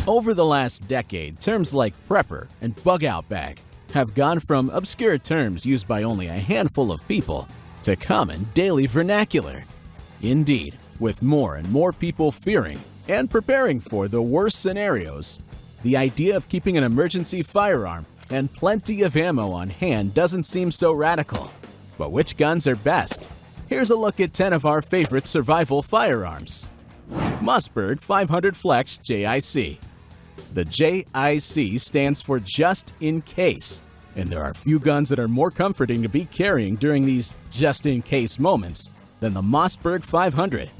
Over the last decade, terms like prepper and bug-out bag have gone from obscure terms used by only a handful of people to common daily vernacular. Indeed, with more and more people fearing and preparing for the worst scenarios, the idea of keeping an emergency firearm and plenty of ammo on hand doesn't seem so radical. But which guns are best? Here's a look at 10 of our favorite survival firearms. Mossberg 500 Flex JIC. The JIC stands for just in case, and there are few guns that are more comforting to be carrying during these just-in-case moments than the Mossberg 500.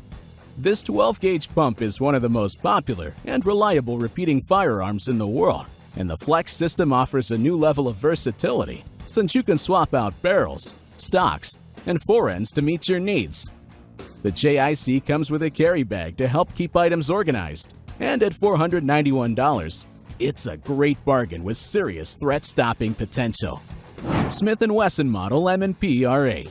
This 12-gauge pump is one of the most popular and reliable repeating firearms in the world, and the Flex system offers a new level of versatility since you can swap out barrels, stocks, and forends to meet your needs. The JIC comes with a carry bag to help keep items organized, and at $491, it's a great bargain with serious threat-stopping potential. Smith & Wesson model M&P R8.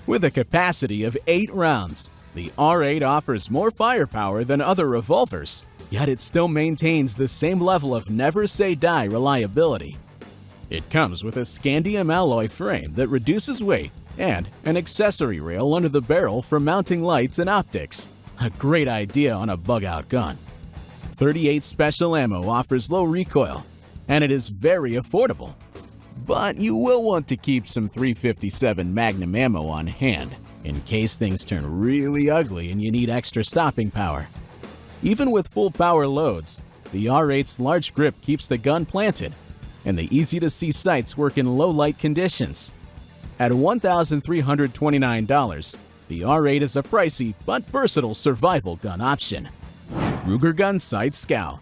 With a capacity of 8 rounds, the R8 offers more firepower than other revolvers, yet it still maintains the same level of never-say-die reliability. It comes with a scandium alloy frame that reduces weight and an accessory rail under the barrel for mounting lights and optics. A great idea on a bug-out gun. 38 special ammo offers low recoil, and it is very affordable. But you will want to keep some .357 Magnum ammo on hand in case things turn really ugly and you need extra stopping power. Even with full power loads, the R8's large grip keeps the gun planted, and the easy-to-see sights work in low-light conditions. At $1,329, the R8 is a pricey but versatile survival gun option. Ruger Gunsight Scout.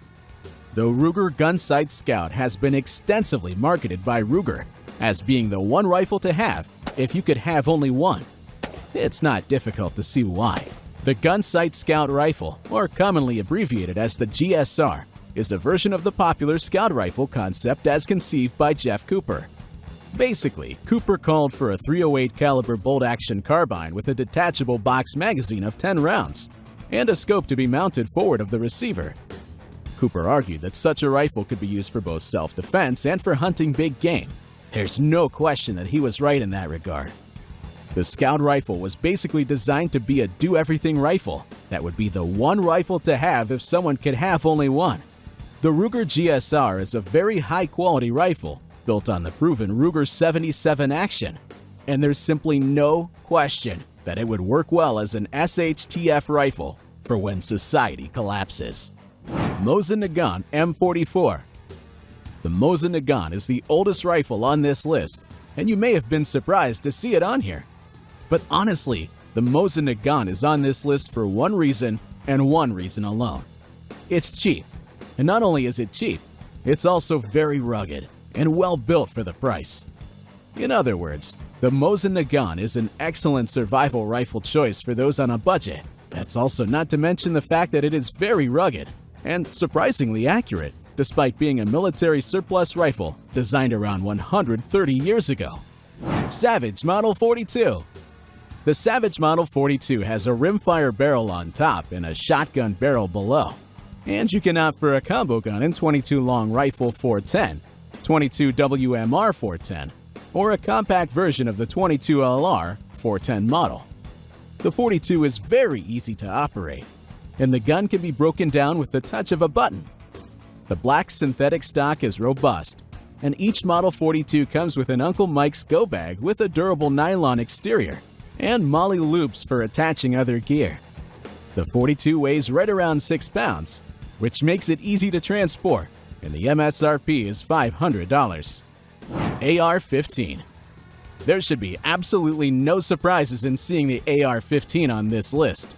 The Ruger Gunsight Scout has been extensively marketed by Ruger as being the one rifle to have if you could have only one. It's not difficult to see why. The Gunsight Scout rifle, or commonly abbreviated as the GSR, is a version of the popular Scout rifle concept as conceived by Jeff Cooper. Basically, Cooper called for a .308 caliber bolt-action carbine with a detachable box magazine of 10 rounds and a scope to be mounted forward of the receiver. Cooper argued that such a rifle could be used for both self-defense and for hunting big game. There's no question that he was right in that regard. The Scout rifle was basically designed to be a do-everything rifle that would be the one rifle to have if someone could have only one. The Ruger GSR is a very high-quality rifle built on the proven Ruger 77 action, and there's simply no question that it would work well as an SHTF rifle for when society collapses. Mosan Nagan M44. The Mosan Nagan is the oldest rifle on this list, and you may have been surprised to see it on here. But honestly, the Mosan Nagan is on this list for one reason and one reason alone. It's cheap. And not only is it cheap, it's also very rugged and well built for the price. In other words, the Mosan Nagan is an excellent survival rifle choice for those on a budget. That's also not to mention the fact that it is very rugged and surprisingly accurate, despite being a military surplus rifle designed around 130 years ago. Savage Model 42. The Savage Model 42 has a rimfire barrel on top and a shotgun barrel below. And you can opt for a combo gun in 22 long rifle 410, 22 WMR 410, or a compact version of the 22 LR 410 model. The 42 is very easy to operate, and the gun can be broken down with the touch of a button. The black synthetic stock is robust, and each Model 42 comes with an Uncle Mike's go bag with a durable nylon exterior and Molly loops for attaching other gear. The 42 weighs right around 6 pounds, which makes it easy to transport, and the MSRP is $500. AR-15. There should be absolutely no surprises in seeing the AR-15 on this list.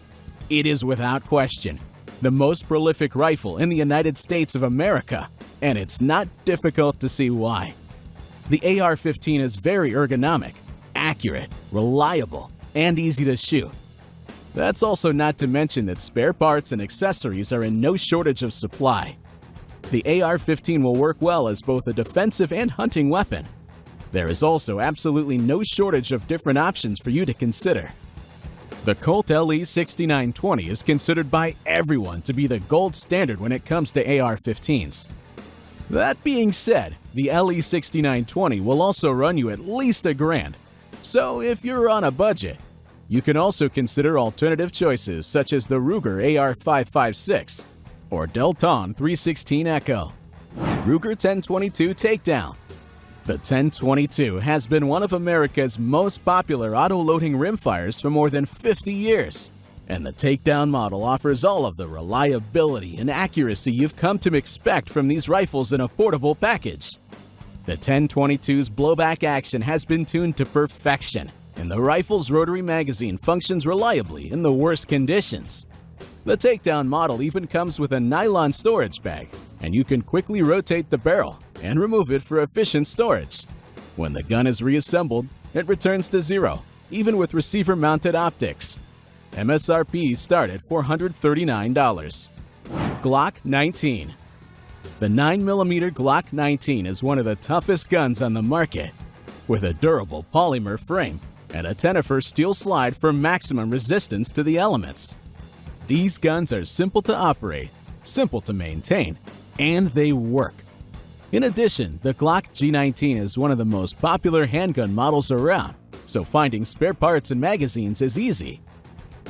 It is without question the most prolific rifle in the United States of America, and it's not difficult to see why. The AR-15 is very ergonomic, accurate, reliable, and easy to shoot. That's also not to mention that spare parts and accessories are in no shortage of supply. The AR-15 will work well as both a defensive and hunting weapon. There is also absolutely no shortage of different options for you to consider. The Colt LE6920 is considered by everyone to be the gold standard when it comes to AR-15s. That being said, the LE6920 will also run you at least $1,000. So if you're on a budget, you can also consider alternative choices such as the Ruger AR-556 or Delton 316 Echo. Ruger 1022 Takedown. The 1022 has been one of America's most popular auto-loading rimfires for more than 50 years, and the Takedown model offers all of the reliability and accuracy you've come to expect from these rifles in a portable package. The 1022's blowback action has been tuned to perfection, and the rifle's rotary magazine functions reliably in the worst conditions. The Takedown model even comes with a nylon storage bag, and you can quickly rotate the barrel and remove it for efficient storage. When the gun is reassembled, it returns to zero, even with receiver-mounted optics. MSRP start at $439. Glock 19. The 9mm Glock 19 is one of the toughest guns on the market, with a durable polymer frame and a 10-ifer steel slide for maximum resistance to the elements. These guns are simple to operate, simple to maintain, and they work. In addition, the Glock G19 is one of the most popular handgun models around, so finding spare parts and magazines is easy.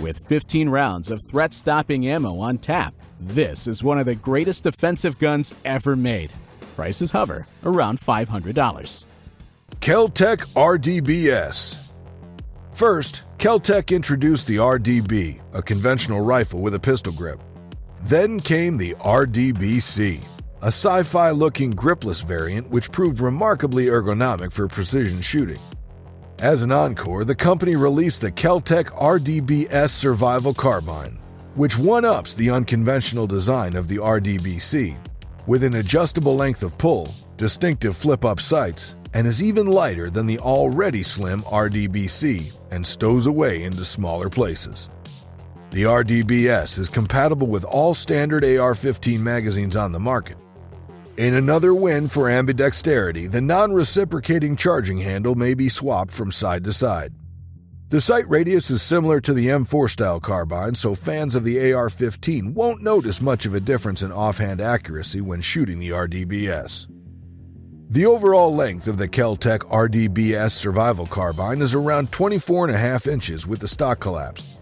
With 15 rounds of threat-stopping ammo on tap, this is one of the greatest defensive guns ever made. Prices hover around $500. Keltech RDBS. First, Keltech introduced the RDB, a conventional rifle with a pistol grip. Then came the RDBC, a sci-fi-looking gripless variant which proved remarkably ergonomic for precision shooting. As an encore, the company released the Keltech RDBS Survival Carbine, which one-ups the unconventional design of the RDBC, with an adjustable length of pull, distinctive flip-up sights, and is even lighter than the already slim RDBC and stows away into smaller places. The RDBS is compatible with all standard AR-15 magazines on the market. In another win for ambidexterity, the non-reciprocating charging handle may be swapped from side to side. The sight radius is similar to the M4 style carbine, so fans of the AR-15 won't notice much of a difference in offhand accuracy when shooting the RDBS. The overall length of the Keltech RDBS Survival Carbine is around 24.5 inches with the stock collapsed.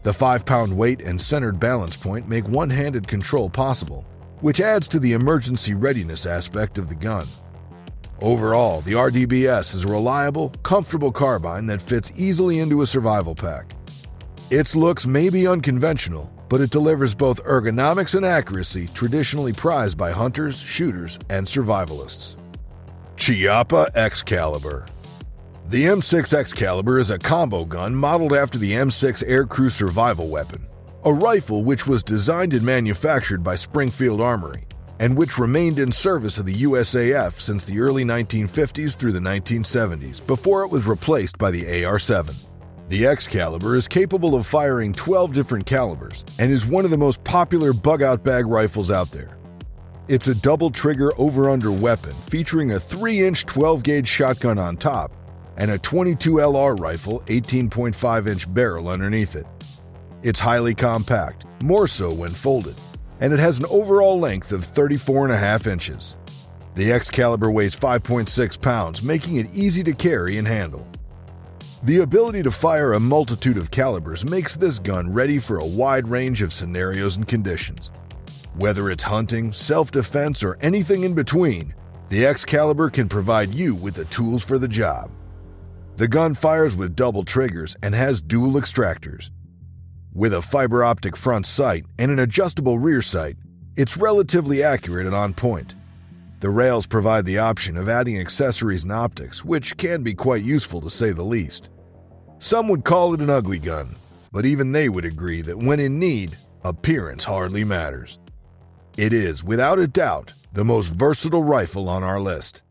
The 5-pound weight and centered balance point make one-handed control possible, which adds to the emergency readiness aspect of the gun. Overall, the RDBS is a reliable, comfortable carbine that fits easily into a survival pack. Its looks may be unconventional, but it delivers both ergonomics and accuracy traditionally prized by hunters, shooters, and survivalists. Chiapa Xcaliber. The M6 Excalibur is a combo gun modeled after the M6 Aircrew survival weapon, a rifle which was designed and manufactured by Springfield Armory, and which remained in service of the USAF since the early 1950s through the 1970s, before it was replaced by the AR-7. The Excalibur is capable of firing 12 different calibers and is one of the most popular bug-out bag rifles out there. It's a double-trigger over-under weapon featuring a 3-inch 12-gauge shotgun on top and a 22 LR rifle 18.5-inch barrel underneath it. It's highly compact, more so when folded, and it has an overall length of 34.5 inches. The Excalibur weighs 5.6 pounds, making it easy to carry and handle. The ability to fire a multitude of calibers makes this gun ready for a wide range of scenarios and conditions. Whether it's hunting, self-defense, or anything in between, the Excalibur can provide you with the tools for the job. The gun fires with double triggers and has dual extractors. With a fiber optic front sight and an adjustable rear sight, it's relatively accurate and on point. The rails provide the option of adding accessories and optics, which can be quite useful to say the least. Some would call it an ugly gun, but even they would agree that when in need, appearance hardly matters. It is, without a doubt, the most versatile rifle on our list.